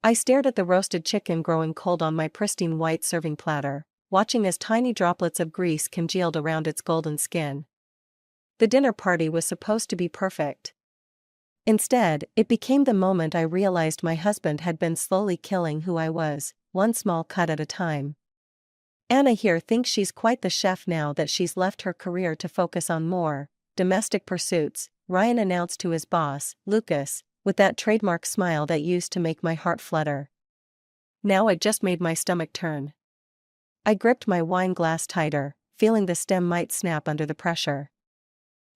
I stared at the roasted chicken growing cold on my pristine white serving platter, watching as tiny droplets of grease congealed around its golden skin. The dinner party was supposed to be perfect. Instead, it became the moment I realized my husband had been slowly killing who I was, one small cut at a time. Anna here thinks she's quite the chef now that she's left her career to focus on more domestic pursuits, Ryan announced to his boss, Lucas, with that trademark smile that used to make my heart flutter. Now it just made my stomach turn. I gripped my wine glass tighter, feeling the stem might snap under the pressure.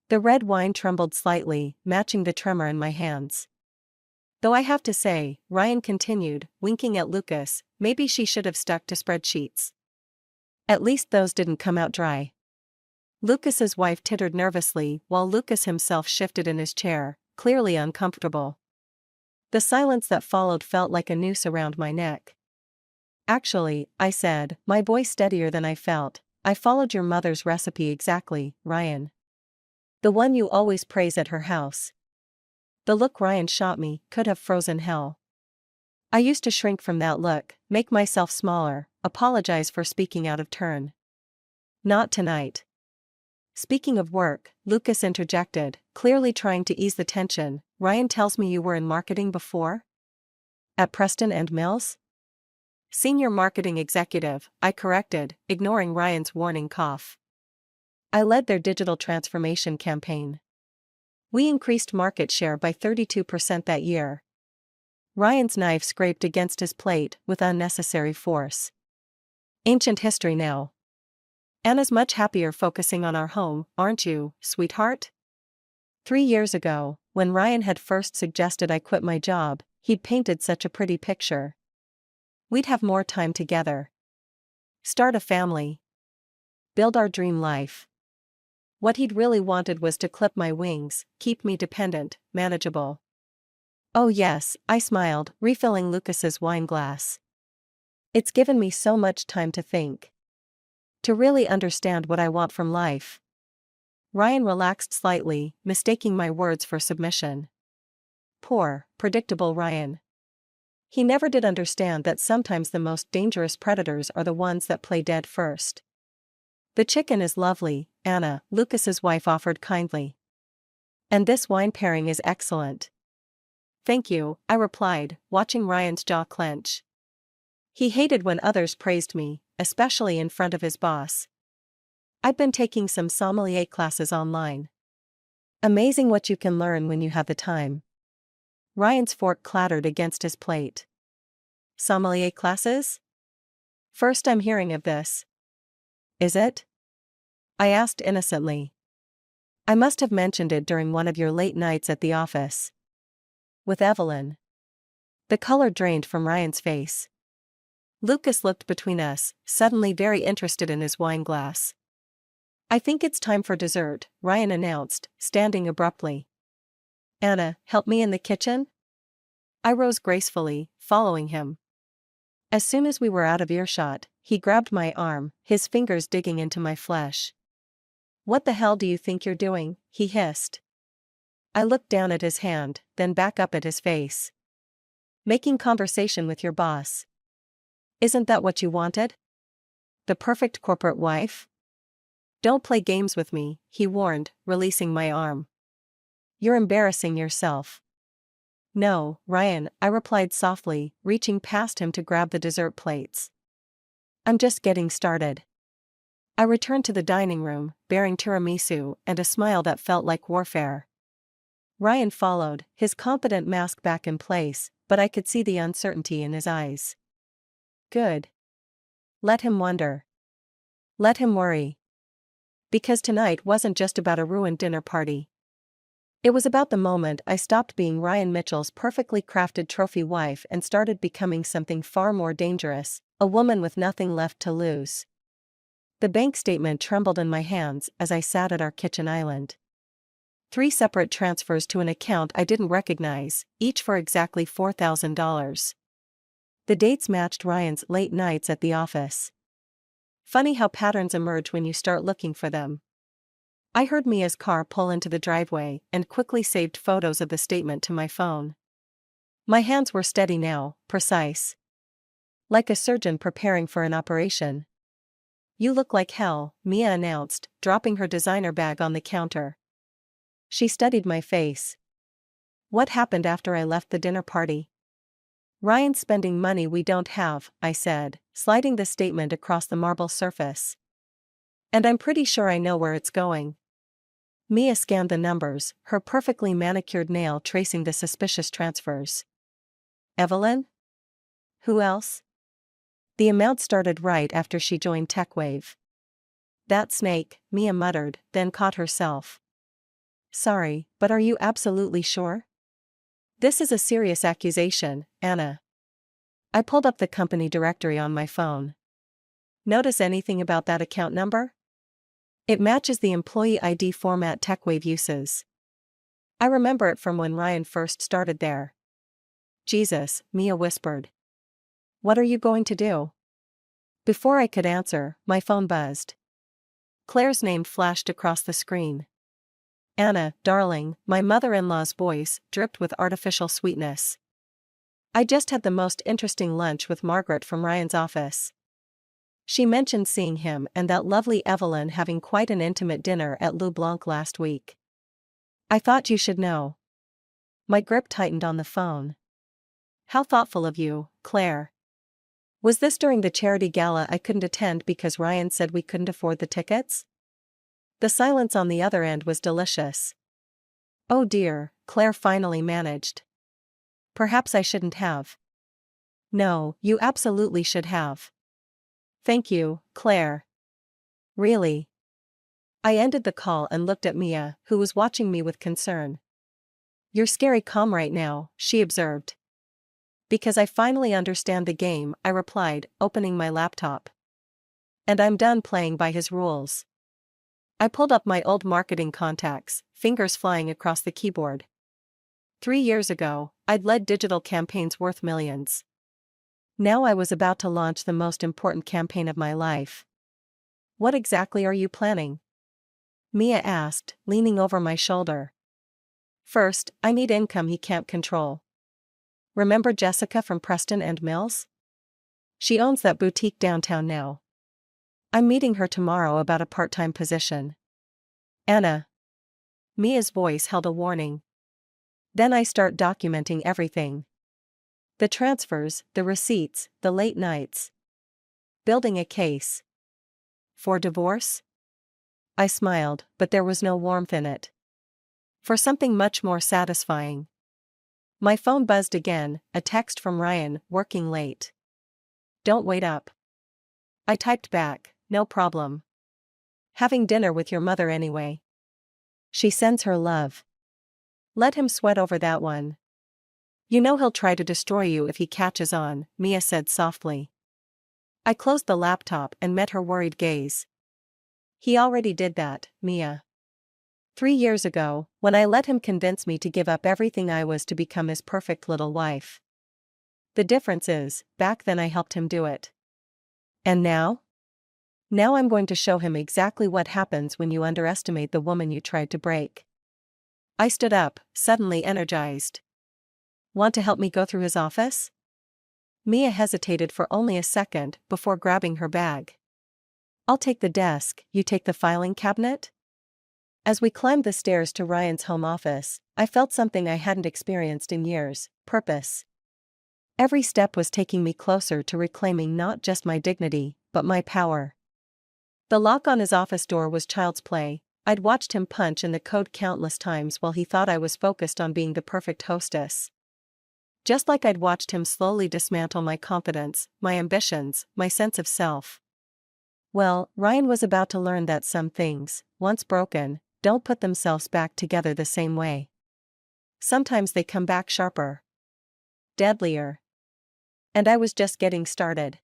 The red wine trembled slightly, matching the tremor in my hands. Though I have to say, Ryan continued, winking at Lucas, maybe she should have stuck to spreadsheets. At least those didn't come out dry. Lucas's wife tittered nervously while Lucas himself shifted in his chair, clearly uncomfortable. The silence that followed felt like a noose around my neck. Actually, I said, my voice steadier than I felt, I followed your mother's recipe exactly, Ryan. The one you always praise at her house. The look Ryan shot me could have frozen hell. I used to shrink from that look, make myself smaller, apologize for speaking out of turn. Not tonight. Speaking of work, Lucas interjected, clearly trying to ease the tension. Ryan tells me you were in marketing before? At Preston and Mills? Senior marketing executive, I corrected, ignoring Ryan's warning cough. I led their digital transformation campaign. We increased market share by 32% that year. Ryan's knife scraped against his plate with unnecessary force. Ancient history now. Anna's much happier focusing on our home, aren't you, sweetheart? 3 years ago, when Ryan had first suggested I quit my job, he'd painted such a pretty picture. We'd have more time together. Start a family. Build our dream life. What he'd really wanted was to clip my wings, keep me dependent, manageable. Oh yes, I smiled, refilling Lucas's wine glass. It's given me so much time to think. To really understand what I want from life. Ryan relaxed slightly, mistaking my words for submission. Poor, predictable Ryan. He never did understand that sometimes the most dangerous predators are the ones that play dead first. The chicken is lovely, Anna, Lucas's wife offered kindly. And this wine pairing is excellent. Thank you, I replied, watching Ryan's jaw clench. He hated when others praised me, especially in front of his boss. I've been taking some sommelier classes online. Amazing what you can learn when you have the time. Ryan's fork clattered against his plate. Sommelier classes? First I'm hearing of this. Is it? I asked innocently. I must have mentioned it during one of your late nights at the office. With Evelyn. The color drained from Ryan's face. Lucas looked between us, suddenly very interested in his wine glass. I think it's time for dessert, Ryan announced, standing abruptly. Anna, help me in the kitchen? I rose gracefully, following him. As soon as we were out of earshot, he grabbed my arm, his fingers digging into my flesh. What the hell do you think you're doing? He hissed. I looked down at his hand, then back up at his face. Making conversation with your boss. Isn't that what you wanted? The perfect corporate wife? Don't play games with me, he warned, releasing my arm. You're embarrassing yourself. No, Ryan, I replied softly, reaching past him to grab the dessert plates. I'm just getting started. I returned to the dining room, bearing tiramisu and a smile that felt like warfare. Ryan followed, his confident mask back in place, but I could see the uncertainty in his eyes. Good. Let him wonder. Let him worry. Because tonight wasn't just about a ruined dinner party. It was about the moment I stopped being Ryan Mitchell's perfectly crafted trophy wife and started becoming something far more dangerous, a woman with nothing left to lose. The bank statement trembled in my hands as I sat at our kitchen island. 3 separate transfers to an account I didn't recognize, each for exactly $4,000. The dates matched Ryan's late nights at the office. Funny how patterns emerge when you start looking for them. I heard Mia's car pull into the driveway and quickly saved photos of the statement to my phone. My hands were steady now, precise. Like a surgeon preparing for an operation. "You look like hell," Mia announced, dropping her designer bag on the counter. She studied my face. "What happened after I left the dinner party?" "Ryan's spending money we don't have," I said, sliding the statement across the marble surface. "And I'm pretty sure I know where it's going." Mia scanned the numbers, her perfectly manicured nail tracing the suspicious transfers. "Evelyn? Who else?" The amount started right after she joined TechWave. "That snake," Mia muttered, then caught herself. "Sorry, but are you absolutely sure?" "This is a serious accusation, Anna." I pulled up the company directory on my phone. "Notice anything about that account number?" "It matches the employee ID format TechWave uses. I remember it from when Ryan first started there." "Jesus," Mia whispered. "What are you going to do?" Before I could answer, my phone buzzed. Claire's name flashed across the screen. "Anna, darling," my mother-in-law's voice dripped with artificial sweetness. "I just had the most interesting lunch with Margaret from Ryan's office. She mentioned seeing him and that lovely Evelyn having quite an intimate dinner at Lou Blanc last week. I thought you should know." My grip tightened on the phone. "How thoughtful of you, Claire." Was this during the charity gala I couldn't attend because Ryan said we couldn't afford the tickets? The silence on the other end was delicious. "Oh dear," Claire finally managed. "Perhaps I shouldn't have." "No, you absolutely should have." "Thank you, Claire." "Really?" I ended the call and looked at Mia, who was watching me with concern. "You're scary calm right now," she observed. "Because I finally understand the game," I replied, opening my laptop. "And I'm done playing by his rules." I pulled up my old marketing contacts, fingers flying across the keyboard. 3 years ago, I'd led digital campaigns worth millions. Now I was about to launch the most important campaign of my life. "What exactly are you planning?" Mia asked, leaning over my shoulder. "First, I need income he can't control. Remember Jessica from Preston and Mills? She owns that boutique downtown now. I'm meeting her tomorrow about a part-time position." "Anna." Mia's voice held a warning. "Then I start documenting everything. The transfers, the receipts, the late nights. Building a case." "For divorce?" I smiled, but there was no warmth in it. "For something much more satisfying." My phone buzzed again, a text from Ryan, working late. "Don't wait up." I typed back, "No problem. Having dinner with your mother anyway. She sends her love." "Let him sweat over that one. You know he'll try to destroy you if he catches on," Mia said softly. I closed the laptop and met her worried gaze. "He already did that, Mia. 3 years ago, when I let him convince me to give up everything I was to become his perfect little wife. The difference is, back then I helped him do it. And now? Now I'm going to show him exactly what happens when you underestimate the woman you tried to break." I stood up, suddenly energized. "Want to help me go through his office?" Mia hesitated for only a second before grabbing her bag. "I'll take the desk, you take the filing cabinet?" As we climbed the stairs to Ryan's home office, I felt something I hadn't experienced in years: purpose. Every step was taking me closer to reclaiming not just my dignity, but my power. The lock on his office door was child's play. I'd watched him punch in the code countless times while he thought I was focused on being the perfect hostess. Just like I'd watched him slowly dismantle my confidence, my ambitions, my sense of self. Well, Ryan was about to learn that some things, once broken, don't put themselves back together the same way. Sometimes they come back sharper. Deadlier. And I was just getting started.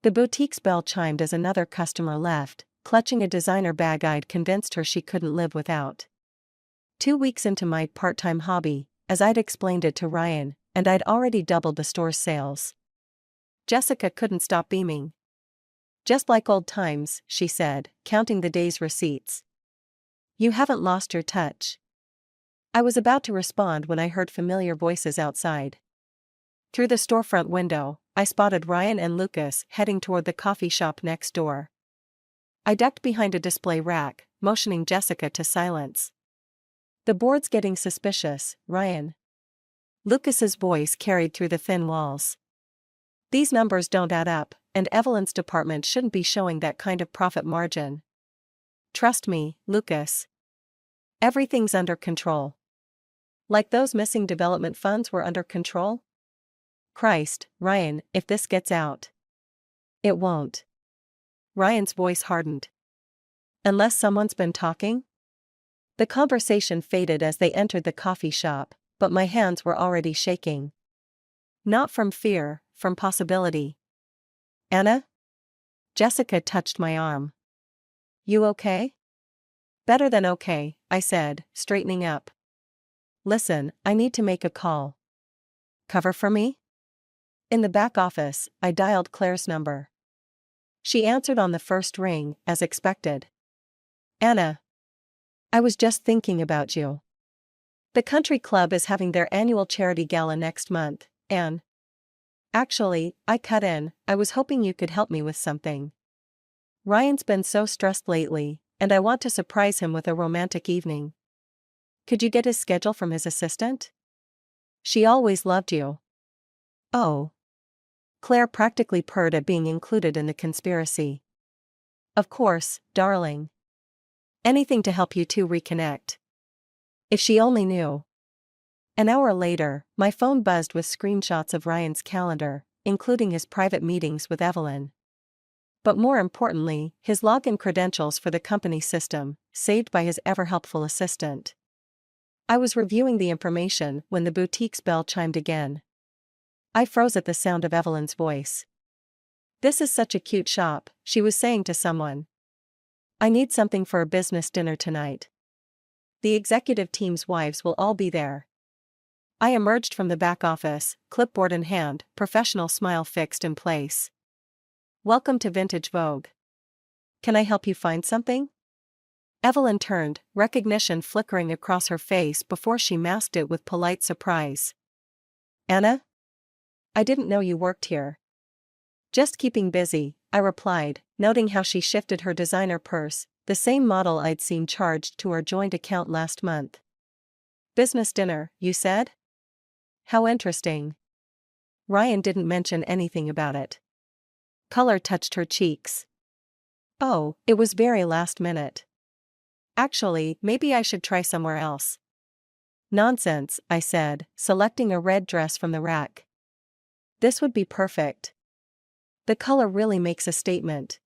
The boutique's bell chimed as another customer left, clutching a designer bag I'd convinced her she couldn't live without. 2 weeks into my part-time hobby, as I'd explained it to Ryan, and I'd already doubled the store's sales. Jessica couldn't stop beaming. "Just like old times," she said, counting the day's receipts. "You haven't lost your touch." I was about to respond when I heard familiar voices outside. Through the storefront window, I spotted Ryan and Lucas heading toward the coffee shop next door. I ducked behind a display rack, motioning Jessica to silence. "The board's getting suspicious, Ryan." Lucas's voice carried through the thin walls. "These numbers don't add up, and Evelyn's department shouldn't be showing that kind of profit margin." "Trust me, Lucas. Everything's under control." "Like those missing development funds were under control?" "Christ, Ryan, if this gets out." "It won't." Ryan's voice hardened. "Unless someone's been talking?" The conversation faded as they entered the coffee shop, but my hands were already shaking. Not from fear, from possibility. "Anna?" Jessica touched my arm. "You okay?" "Better than okay," I said, straightening up. "Listen, I need to make a call." "Cover for me?" In the back office, I dialed Claire's number. She answered on the first ring, as expected. "Anna. I was just thinking about you. The country club is having their annual charity gala next month, and actually, I cut in, I was hoping you could help me with something. Ryan's been so stressed lately, and I want to surprise him with a romantic evening. Could you get his schedule from his assistant? She always loved you." "Oh." Claire practically purred at being included in the conspiracy. "Of course, darling. Anything to help you two reconnect." If she only knew. An hour later, my phone buzzed with screenshots of Ryan's calendar, including his private meetings with Evelyn. But more importantly, his login credentials for the company system, saved by his ever-helpful assistant. I was reviewing the information when the boutique's bell chimed again. I froze at the sound of Evelyn's voice. "This is such a cute shop," she was saying to someone. "I need something for a business dinner tonight. The executive team's wives will all be there." I emerged from the back office, clipboard in hand, professional smile fixed in place. "Welcome to Vintage Vogue. Can I help you find something?" Evelyn turned, recognition flickering across her face before she masked it with polite surprise. "Anna? I didn't know you worked here." "Just keeping busy," I replied, noting how she shifted her designer purse, the same model I'd seen charged to our joint account last month. "Business dinner, you said? How interesting." Ryan didn't mention anything about it. Color touched her cheeks. "Oh, it was very last minute. Actually, maybe I should try somewhere else." "Nonsense," I said, selecting a red dress from the rack. "This would be perfect. The color really makes a statement."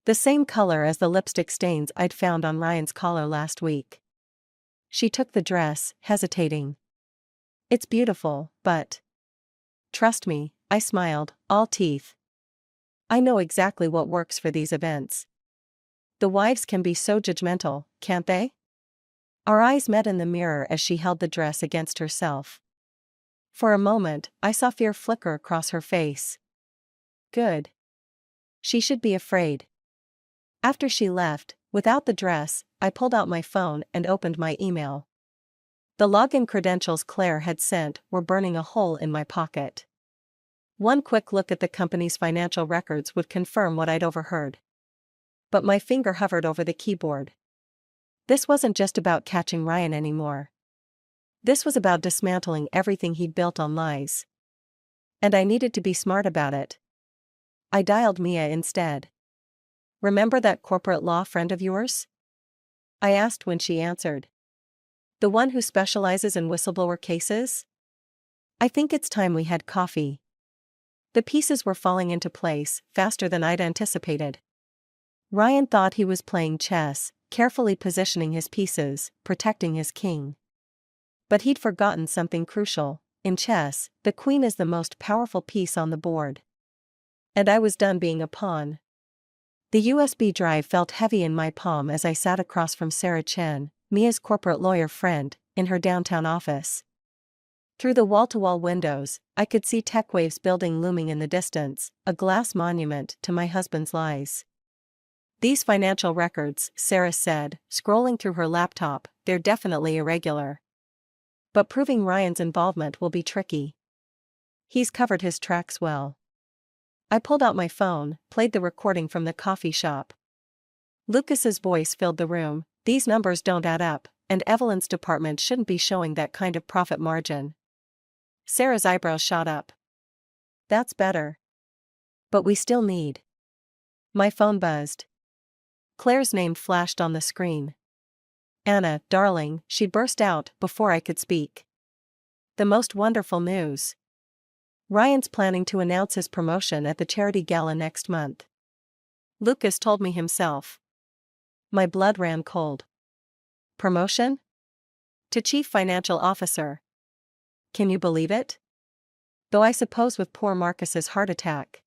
The same color as the lipstick stains I'd found on Ryan's collar last week. She took the dress, hesitating. "It's beautiful, but..." "Trust me," I smiled, all teeth. "I know exactly what works for these events." The wives can be so judgmental, can't they? Our eyes met in the mirror as she held the dress against herself. For a moment, I saw fear flicker across her face. Good. She should be afraid. After she left, without the dress, I pulled out my phone and opened my email. The login credentials Claire had sent were burning a hole in my pocket. One quick look at the company's financial records would confirm what I'd overheard. But my finger hovered over the keyboard. This wasn't just about catching Ryan anymore. This was about dismantling everything he'd built on lies. And I needed to be smart about it. I dialed Mia instead. "Remember that corporate law friend of yours?" I asked when she answered. "The one who specializes in whistleblower cases?" "I think it's time we had coffee." The pieces were falling into place, faster than I'd anticipated. Ryan thought he was playing chess, carefully positioning his pieces, protecting his king. But he'd forgotten something crucial. In chess, the queen is the most powerful piece on the board. And I was done being a pawn. The USB drive felt heavy in my palm as I sat across from Sarah Chen, Mia's corporate lawyer friend, in her downtown office. Through the wall-to-wall windows, I could see TechWave's building looming in the distance, a glass monument to my husband's lies. "These financial records," Sarah said, scrolling through her laptop, "they're definitely irregular. But proving Ryan's involvement will be tricky." He's covered his tracks well. I pulled out my phone, played the recording from the coffee shop. Lucas's voice filled the room. These numbers don't add up, and Evelyn's department shouldn't be showing that kind of profit margin. Sarah's eyebrows shot up. That's better. But we still need. My phone buzzed. Claire's name flashed on the screen. Anna, darling, she burst out before I could speak. The most wonderful news. Ryan's planning to announce his promotion at the charity gala next month. Lucas told me himself. My blood ran cold. Promotion? To Chief Financial Officer. Can you believe it? Though I suppose with poor Marcus's heart attack.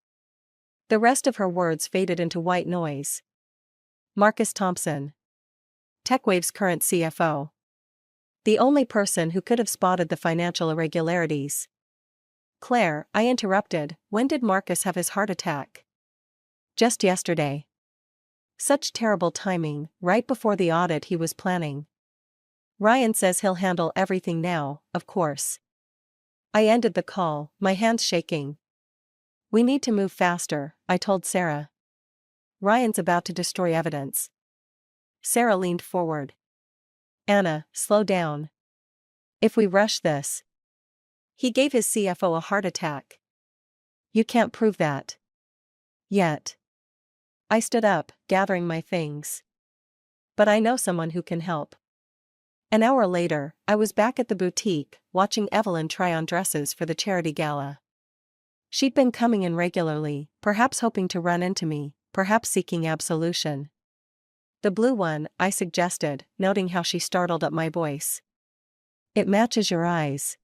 The rest of her words faded into white noise. Marcus Thompson. TechWave's current CFO. The only person who could have spotted the financial irregularities. Claire, I interrupted, when did Marcus have his heart attack? Just yesterday. Such terrible timing, right before the audit he was planning. Ryan says he'll handle everything now, of course. I ended the call, my hands shaking. We need to move faster, I told Sarah. Ryan's about to destroy evidence. Sarah leaned forward. Anna, slow down. If we rush this. He gave his CFO a heart attack. You can't prove that. Yet. I stood up, gathering my things. But I know someone who can help. An hour later, I was back at the boutique, watching Evelyn try on dresses for the charity gala. She'd been coming in regularly, perhaps hoping to run into me, perhaps seeking absolution. The blue one, I suggested, noting how she startled at my voice. It matches your eyes.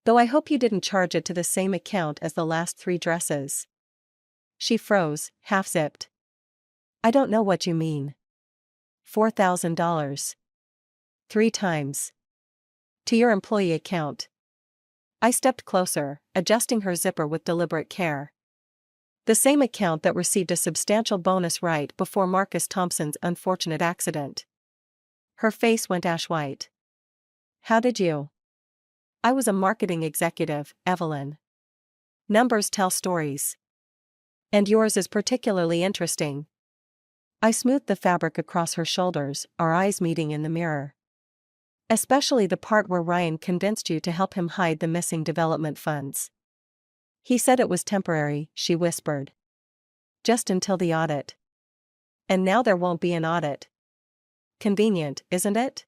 Though I hope you didn't charge it to the same account as the last 3 dresses. She froze, half-zipped. I don't know what you mean. $4,000. 3 times. To your employee account. I stepped closer, adjusting her zipper with deliberate care. The same account that received a substantial bonus right before Marcus Thompson's unfortunate accident. Her face went ash-white. How did you? I was a marketing executive, Evelyn. Numbers tell stories. And yours is particularly interesting. I smoothed the fabric across her shoulders, our eyes meeting in the mirror. Especially the part where Ryan convinced you to help him hide the missing development funds. He said it was temporary, she whispered. Just until the audit. And now there won't be an audit. Convenient, isn't it?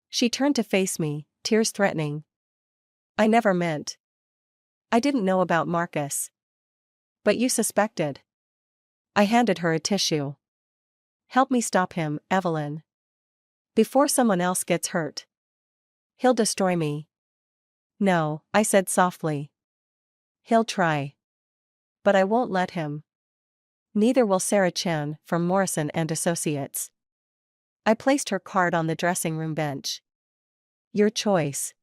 She turned to face me, tears threatening. I never meant. I didn't know about Marcus. But you suspected. I handed her a tissue. Help me stop him, Evelyn. Before someone else gets hurt. He'll destroy me. No, I said softly. He'll try. But I won't let him. Neither will Sarah Chen from Morrison and Associates. I placed her card on the dressing room bench. Your choice.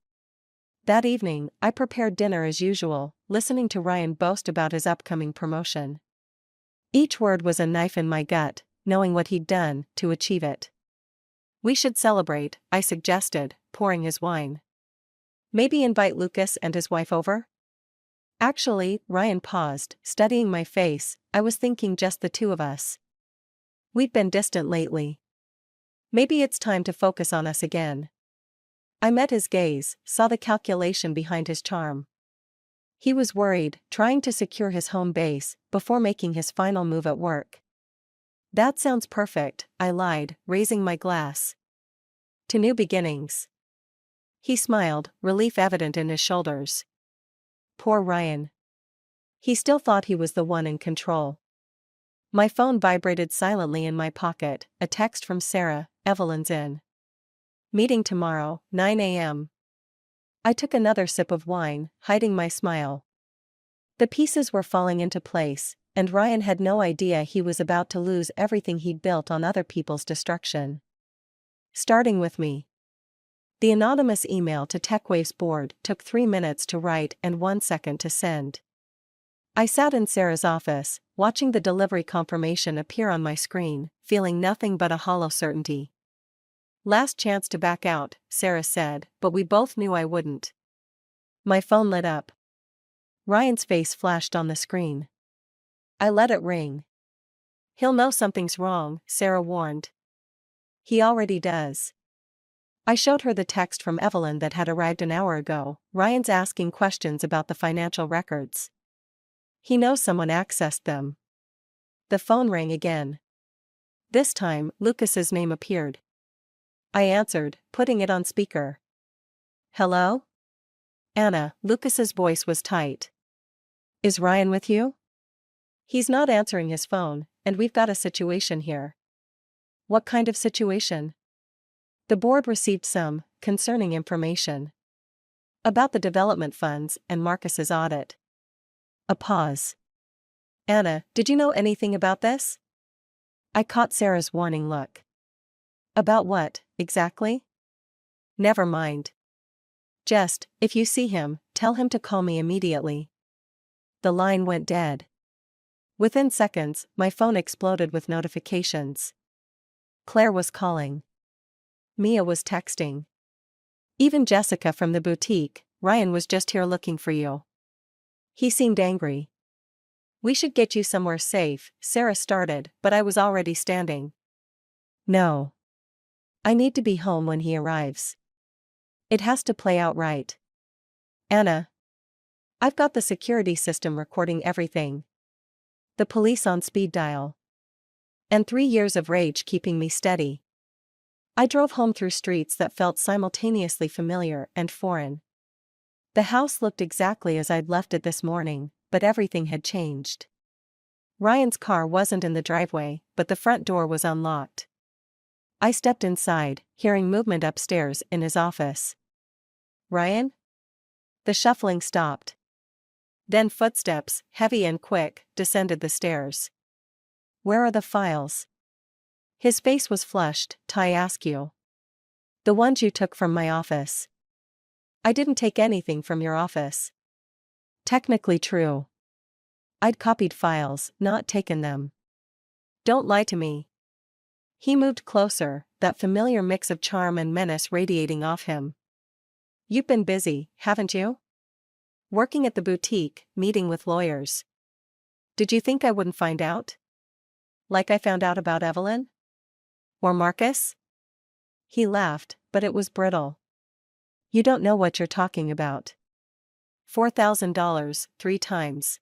That evening, I prepared dinner as usual, listening to Ryan boast about his upcoming promotion. Each word was a knife in my gut, knowing what he'd done to achieve it. We should celebrate, I suggested, pouring his wine. Maybe invite Lucas and his wife over? Actually, Ryan paused, studying my face. I was thinking just the 2 of us. We've been distant lately. Maybe it's time to focus on us again. I met his gaze, saw the calculation behind his charm. He was worried, trying to secure his home base before making his final move at work. That sounds perfect, I lied, raising my glass. To new beginnings. He smiled, relief evident in his shoulders. Poor Ryan. He still thought he was the one in control. My phone vibrated silently in my pocket, a text from Sarah, Evelyn's in. Meeting tomorrow, 9 a.m. I took another sip of wine, hiding my smile. The pieces were falling into place, and Ryan had no idea he was about to lose everything he'd built on other people's destruction. Starting with me. The anonymous email to TechWave's board took 3 minutes to write and 1 second to send. I sat in Sarah's office, watching the delivery confirmation appear on my screen, feeling nothing but a hollow certainty. Last chance to back out, Sarah said, but we both knew I wouldn't. My phone lit up. Ryan's face flashed on the screen. I let it ring. He'll know something's wrong, Sarah warned. He already does. I showed her the text from Evelyn that had arrived an hour ago. Ryan's asking questions about the financial records. He knows someone accessed them. The phone rang again. This time, Lucas's name appeared. I answered, putting it on speaker. Hello? Anna. Lucas's voice was tight. Is Ryan with you? He's not answering his phone, and we've got a situation here. What kind of situation? The board received some concerning information about the development funds and Marcus's audit. A pause. Anna, did you know anything about this? I caught Sarah's warning look. About what, exactly? Never mind. Just, if you see him, tell him to call me immediately. The line went dead. Within seconds, my phone exploded with notifications. Claire was calling. Mia was texting. Even Jessica from the boutique. Ryan was just here looking for you. He seemed angry. We should get you somewhere safe, Sarah started, but I was already standing. No. I need to be home when he arrives. It has to play out right. Anna. I've got the security system recording everything. The police on speed dial. And 3 years of rage keeping me steady. I drove home through streets that felt simultaneously familiar and foreign. The house looked exactly as I'd left it this morning, but everything had changed. Ryan's car wasn't in the driveway, but the front door was unlocked. I stepped inside, hearing movement upstairs in his office. Ryan? The shuffling stopped. Then footsteps, heavy and quick, descended the stairs. Where are the files? His face was flushed. I ask you. The ones you took from my office. I didn't take anything from your office. Technically true. I'd copied files, not taken them. Don't lie to me. He moved closer, that familiar mix of charm and menace radiating off him. You've been busy, haven't you? Working at the boutique, meeting with lawyers. Did you think I wouldn't find out? Like I found out about Evelyn? Or Marcus? He laughed, but it was brittle. You don't know what you're talking about. $4,000, 3 times.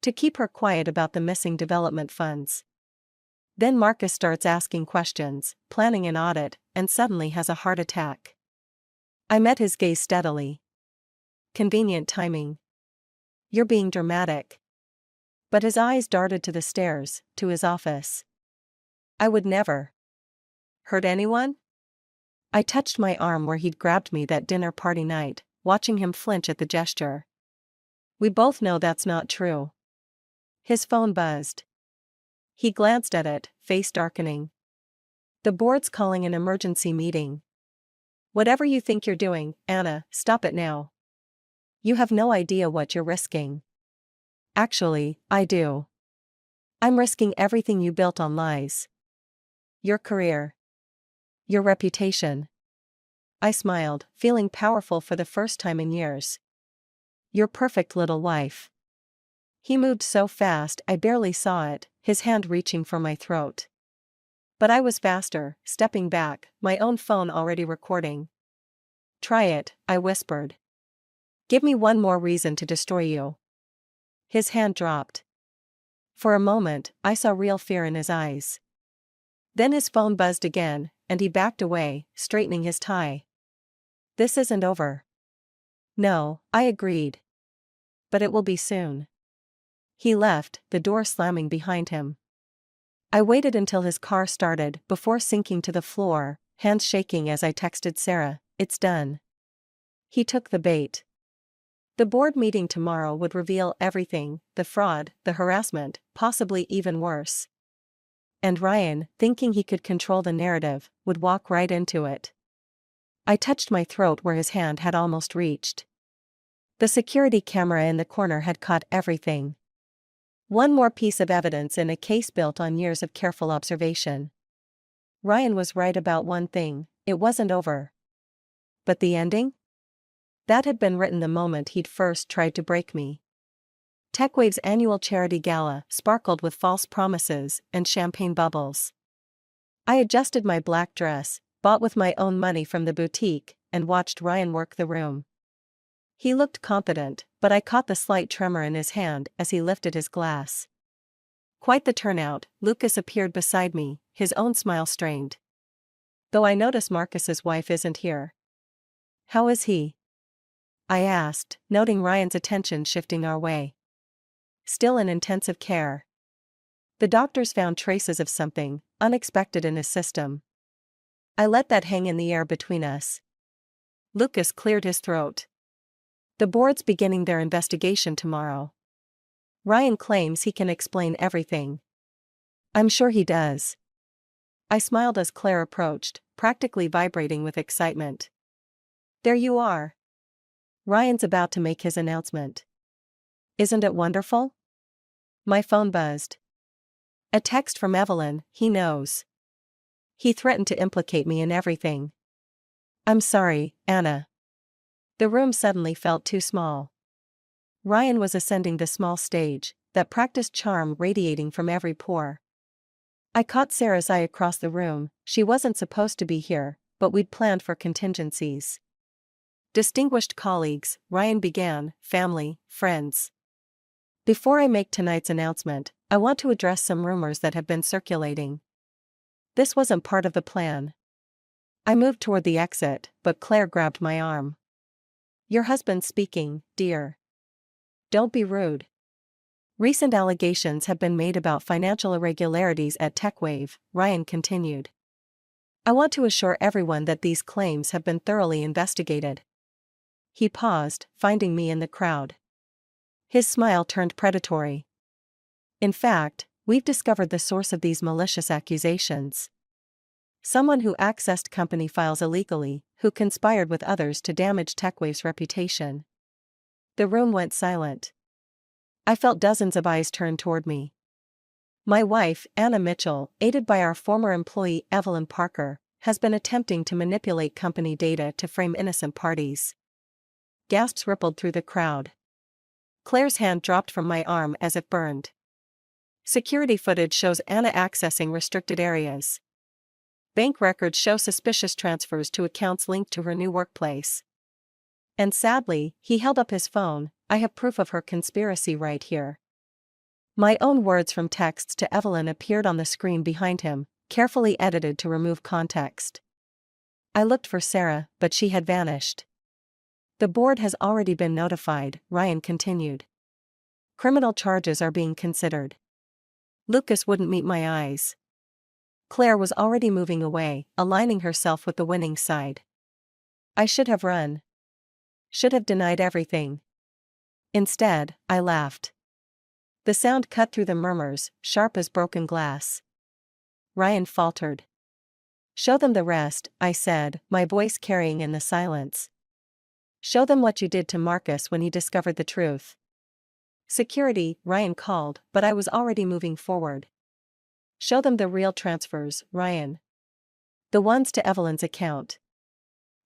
To keep her quiet about the missing development funds. Then Marcus starts asking questions, planning an audit, and suddenly has a heart attack. I met his gaze steadily. Convenient timing. You're being dramatic. But his eyes darted to the stairs, to his office. I would never. Hurt anyone? I touched my arm where he'd grabbed me that dinner party night, watching him flinch at the gesture. We both know that's not true. His phone buzzed. He glanced at it, face darkening. The board's calling an emergency meeting. Whatever you think you're doing, Anna, stop it now. You have no idea what you're risking. Actually, I do. I'm risking everything you built on lies. Your career. Your reputation. I smiled, feeling powerful for the first time in years. Your perfect little wife. He moved so fast I barely saw it, his hand reaching for my throat. But I was faster, stepping back, my own phone already recording. Try it, I whispered. Give me one more reason to destroy you. His hand dropped. For a moment, I saw real fear in his eyes. Then his phone buzzed again, and he backed away, straightening his tie. This isn't over. No, I agreed. But it will be soon. He left, the door slamming behind him. I waited until his car started before sinking to the floor, hands shaking as I texted Sarah, "It's done." He took the bait. The board meeting tomorrow would reveal everything, the fraud, the harassment, possibly even worse. And Ryan, thinking he could control the narrative, would walk right into it. I touched my throat where his hand had almost reached. The security camera in the corner had caught everything. One more piece of evidence in a case built on years of careful observation. Ryan was right about one thing, it wasn't over. But the ending? That had been written the moment he'd first tried to break me. TechWave's annual charity gala sparkled with false promises and champagne bubbles. I adjusted my black dress, bought with my own money from the boutique, and watched Ryan work the room. He looked confident, but I caught the slight tremor in his hand as he lifted his glass. Quite the turnout. Lucas appeared beside me, his own smile strained. Though I notice Marcus's wife isn't here. How is he? I asked, noting Ryan's attention shifting our way. Still in intensive care. The doctors found traces of something unexpected in his system. I let that hang in the air between us. Lucas cleared his throat. The board's beginning their investigation tomorrow. Ryan claims he can explain everything. I'm sure he does. I smiled as Claire approached, practically vibrating with excitement. There you are. Ryan's about to make his announcement. Isn't it wonderful? My phone buzzed. A text from Evelyn. He knows. He threatened to implicate me in everything. I'm sorry, Anna. The room suddenly felt too small. Ryan was ascending the small stage, that practiced charm radiating from every pore. I caught Sarah's eye across the room. She wasn't supposed to be here, but we'd planned for contingencies. Distinguished colleagues, Ryan began, family, friends. Before I make tonight's announcement, I want to address some rumors that have been circulating. This wasn't part of the plan. I moved toward the exit, but Claire grabbed my arm. Your husband's speaking, dear. Don't be rude. Recent allegations have been made about financial irregularities at TechWave, Ryan continued. I want to assure everyone that these claims have been thoroughly investigated. He paused, finding me in the crowd. His smile turned predatory. In fact, we've discovered the source of these malicious accusations. Someone who accessed company files illegally, who conspired with others to damage TechWave's reputation. The room went silent. I felt dozens of eyes turn toward me. My wife, Anna Mitchell, aided by our former employee Evelyn Parker, has been attempting to manipulate company data to frame innocent parties. Gasps rippled through the crowd. Claire's hand dropped from my arm as if burned. Security footage shows Anna accessing restricted areas. Bank records show suspicious transfers to accounts linked to her new workplace. And sadly, he held up his phone. I have proof of her conspiracy right here. My own words from texts to Evelyn appeared on the screen behind him, carefully edited to remove context. I looked for Sarah, but she had vanished. The board has already been notified, Ryan continued. Criminal charges are being considered. Lucas wouldn't meet my eyes. Claire was already moving away, aligning herself with the winning side. I should have run. Should have denied everything. Instead, I laughed. The sound cut through the murmurs, sharp as broken glass. Ryan faltered. Show them the rest, I said, my voice carrying in the silence. Show them what you did to Marcus when he discovered the truth. Security, Ryan called, but I was already moving forward. Show them the real transfers, Ryan. The ones to Evelyn's account.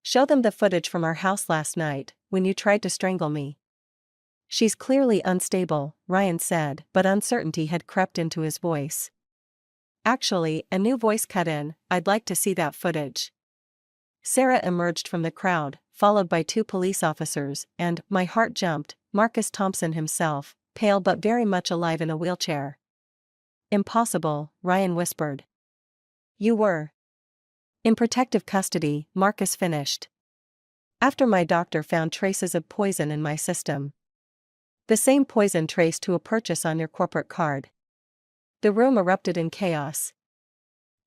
Show them the footage from our house last night, when you tried to strangle me. She's clearly unstable, Ryan said, but uncertainty had crept into his voice. Actually, a new voice cut in, I'd like to see that footage. Sarah emerged from the crowd, followed by 2 police officers, and, my heart jumped, Marcus Thompson himself, pale but very much alive in a wheelchair. Impossible, Ryan whispered. You were. In protective custody, Marcus finished. After my doctor found traces of poison in my system. The same poison traced to a purchase on your corporate card. The room erupted in chaos.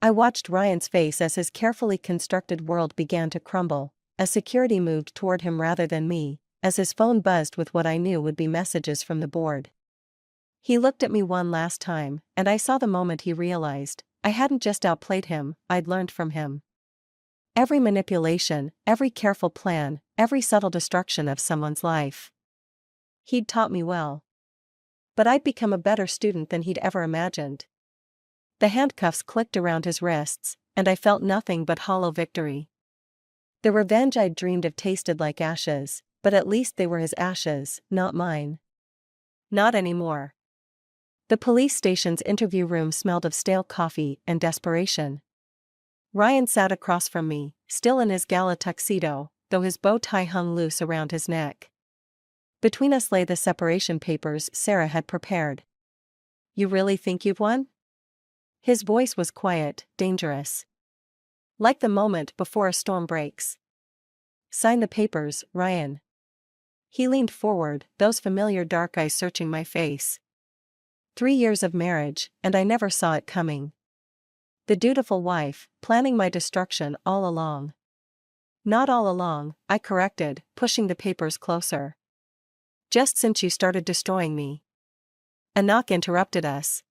I watched Ryan's face as his carefully constructed world began to crumble, as security moved toward him rather than me, as his phone buzzed with what I knew would be messages from the board. He looked at me one last time, and I saw the moment he realized, I hadn't just outplayed him, I'd learned from him. Every manipulation, every careful plan, every subtle destruction of someone's life. He'd taught me well. But I'd become a better student than he'd ever imagined. The handcuffs clicked around his wrists, and I felt nothing but hollow victory. The revenge I'd dreamed of tasted like ashes, but at least they were his ashes, not mine. Not anymore. The police station's interview room smelled of stale coffee and desperation. Ryan sat across from me, still in his gala tuxedo, though his bow tie hung loose around his neck. Between us lay the separation papers Sarah had prepared. You really think you've won? His voice was quiet, dangerous. Like the moment before a storm breaks. Sign the papers, Ryan. He leaned forward, those familiar dark eyes searching my face. 3 years of marriage, and I never saw it coming. The dutiful wife, planning my destruction all along. Not all along, I corrected, pushing the papers closer. Just since you started destroying me. A knock interrupted us.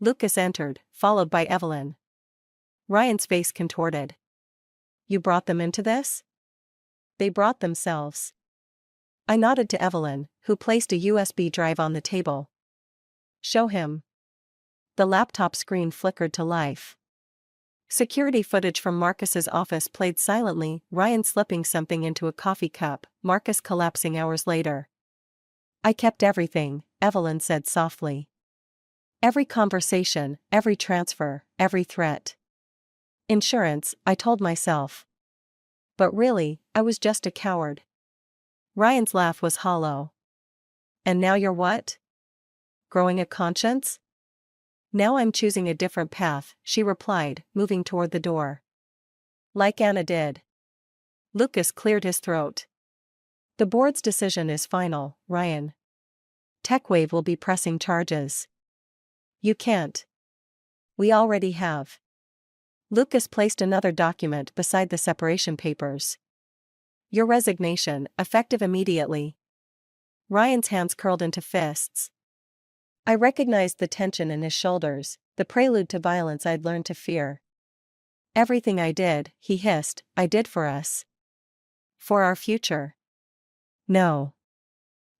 Lucas entered, followed by Evelyn. Ryan's face contorted. You brought them into this? They brought themselves. I nodded to Evelyn, who placed a USB drive on the table. Show him. The laptop screen flickered to life. Security footage from Marcus's office played silently, Ryan slipping something into a coffee cup, Marcus collapsing hours later. I kept everything, Evelyn said softly. Every conversation, every transfer, every threat. Insurance, I told myself. But really, I was just a coward. Ryan's laugh was hollow. And now you're what? Growing a conscience? Now I'm choosing a different path, she replied, moving toward the door. Like Anna did. Lucas cleared his throat. The board's decision is final, Ryan. TechWave will be pressing charges. You can't. We already have. Lucas placed another document beside the separation papers. Your resignation, effective immediately. Ryan's hands curled into fists. I recognized the tension in his shoulders, the prelude to violence I'd learned to fear. Everything I did, he hissed, I did for us. For our future. No.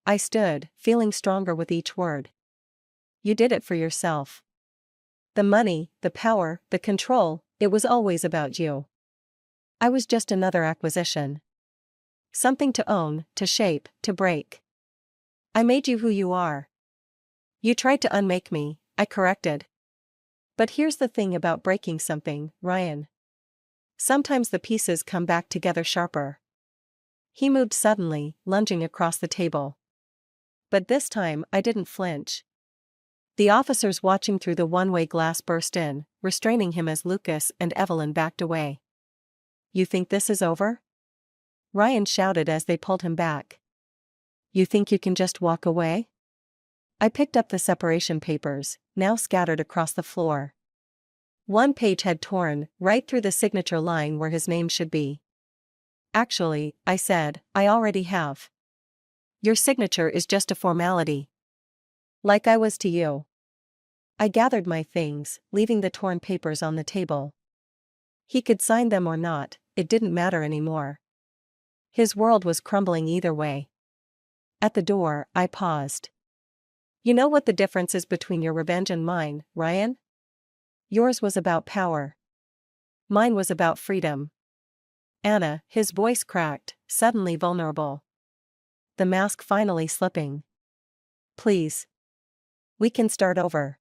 I stood, feeling stronger with each word. You did it for yourself. The money, the power, the control, it was always about you. I was just another acquisition. Something to own, to shape, to break. I made you who you are. You tried to unmake me, I corrected. But here's the thing about breaking something, Ryan. Sometimes the pieces come back together sharper. He moved suddenly, lunging across the table. But this time I didn't flinch. The officers watching through the one-way glass burst in, restraining him as Lucas and Evelyn backed away. You think this is over? Ryan shouted as they pulled him back. You think you can just walk away? I picked up the separation papers, now scattered across the floor. One page had torn right through the signature line where his name should be. Actually, I said, I already have. Your signature is just a formality. Like I was to you. I gathered my things, leaving the torn papers on the table. He could sign them or not, it didn't matter anymore. His world was crumbling either way. At the door, I paused. You know what the difference is between your revenge and mine, Ryan? Yours was about power. Mine was about freedom. Anna, his voice cracked, suddenly vulnerable. The mask finally slipping. Please. We can start over.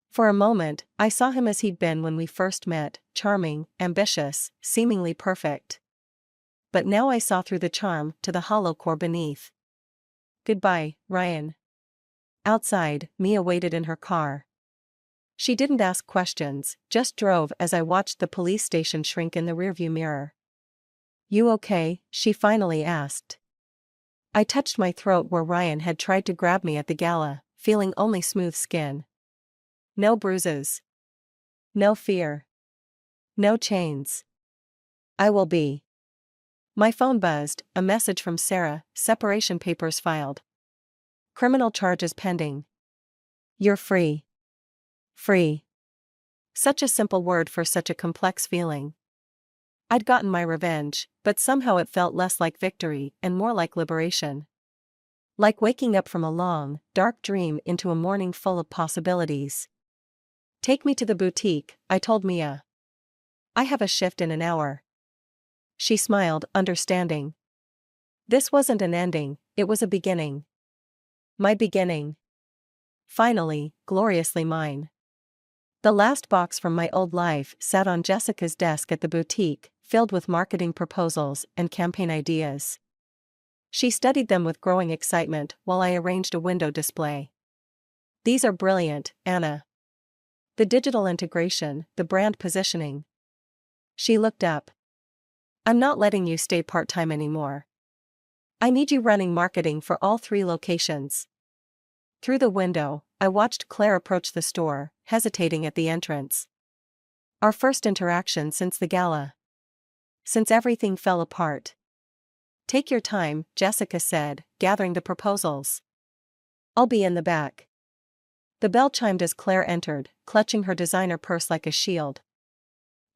For a moment, I saw him as he'd been when we first met, charming, ambitious, seemingly perfect. But now I saw through the charm to the hollow core beneath. Goodbye, Ryan. Outside, Mia waited in her car. She didn't ask questions, just drove as I watched the police station shrink in the rearview mirror. You okay? She finally asked. I touched my throat where Ryan had tried to grab me at the gala, feeling only smooth skin. No bruises. No fear. No chains. I will be. My phone buzzed, a message from Sarah, separation papers filed. Criminal charges pending. You're free. Free. Such a simple word for such a complex feeling. I'd gotten my revenge, but somehow it felt less like victory and more like liberation. Like waking up from a long, dark dream into a morning full of possibilities. Take me to the boutique, I told Mia. I have a shift in an hour. She smiled, understanding. This wasn't an ending, it was a beginning. My beginning. Finally, gloriously mine. The last box from my old life sat on Jessica's desk at the boutique, filled with marketing proposals and campaign ideas. She studied them with growing excitement while I arranged a window display. These are brilliant, Anna. The digital integration, the brand positioning. She looked up. I'm not letting you stay part-time anymore. I need you running marketing for all 3 locations. Through the window, I watched Claire approach the store, hesitating at the entrance. Our first interaction since the gala. Since everything fell apart. Take your time, Jessica said, gathering the proposals. I'll be in the back. The bell chimed as Claire entered, clutching her designer purse like a shield.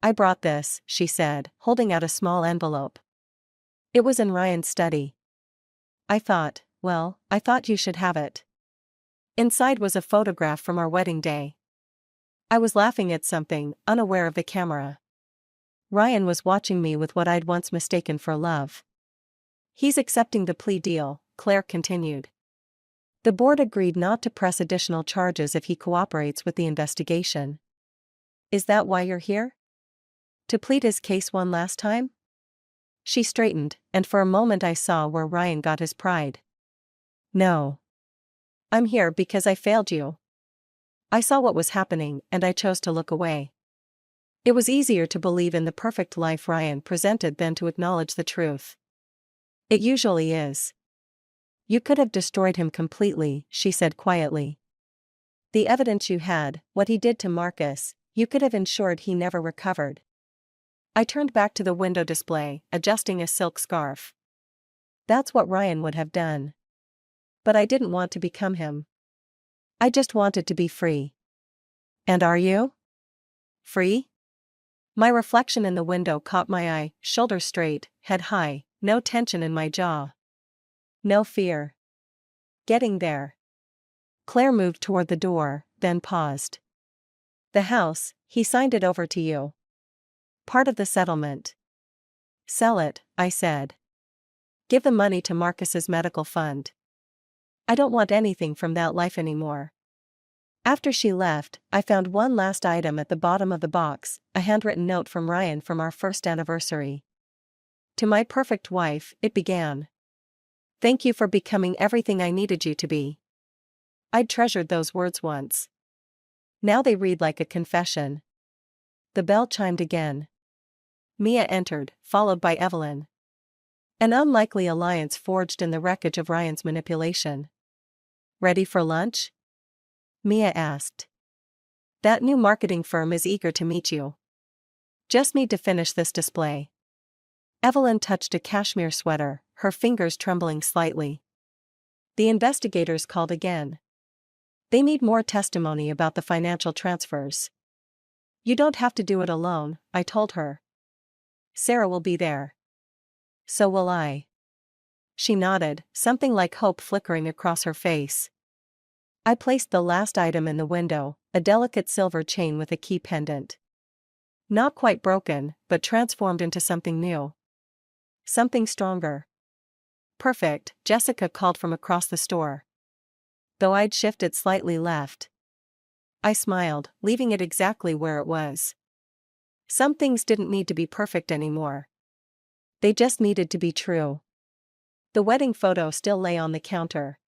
I brought this, she said, holding out a small envelope. It was in Ryan's study. I thought you should have it. Inside was a photograph from our wedding day. I was laughing at something, unaware of the camera. Ryan was watching me with what I'd once mistaken for love. He's accepting the plea deal, Claire continued. The board agreed not to press additional charges if he cooperates with the investigation. Is that why you're here? To plead his case one last time? She straightened, and for a moment I saw where Ryan got his pride. No. I'm here because I failed you. I saw what was happening and I chose to look away. It was easier to believe in the perfect life Ryan presented than to acknowledge the truth. It usually is. You could have destroyed him completely, she said quietly. The evidence you had, what he did to Marcus, you could have ensured he never recovered. I turned back to the window display, adjusting a silk scarf. That's what Ryan would have done. But I didn't want to become him. I just wanted to be free. And are you? Free? My reflection in the window caught my eye, shoulders straight, head high, no tension in my jaw. No fear. Getting there. Claire moved toward the door, then paused. The house, he signed it over to you. Part of the settlement. Sell it, I said. Give the money to Marcus's medical fund. I don't want anything from that life anymore. After she left, I found one last item at the bottom of the box, a handwritten note from Ryan from our first anniversary. To my perfect wife, it began. Thank you for becoming everything I needed you to be. I'd treasured those words once. Now they read like a confession. The bell chimed again. Mia entered, followed by Evelyn. An unlikely alliance forged in the wreckage of Ryan's manipulation. Ready for lunch? Mia asked. That new marketing firm is eager to meet you. Just need to finish this display. Evelyn touched a cashmere sweater, her fingers trembling slightly. The investigators called again. They need more testimony about the financial transfers. You don't have to do it alone, I told her. Sarah will be there. So will I. She nodded, something like hope flickering across her face. I placed the last item in the window, a delicate silver chain with a key pendant. Not quite broken, but transformed into something new. Something stronger. Perfect, Jessica called from across the store. Though I'd shifted slightly left. I smiled, leaving it exactly where it was. Some things didn't need to be perfect anymore. They just needed to be true. The wedding photo still lay on the counter.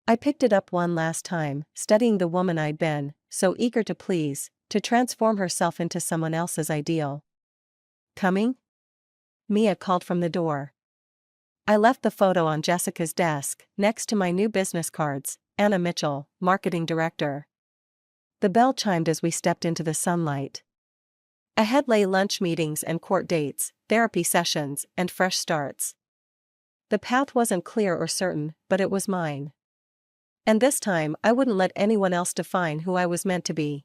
I picked it up one last time, studying the woman I'd been, so eager to please, to transform herself into someone else's ideal. Coming? Mia called from the door. I left the photo on Jessica's desk, next to my new business cards, Anna Mitchell, Marketing Director. The bell chimed as we stepped into the sunlight. Ahead lay lunch meetings and court dates, therapy sessions, and fresh starts. The path wasn't clear or certain, but it was mine. And this time I wouldn't let anyone else define who I was meant to be.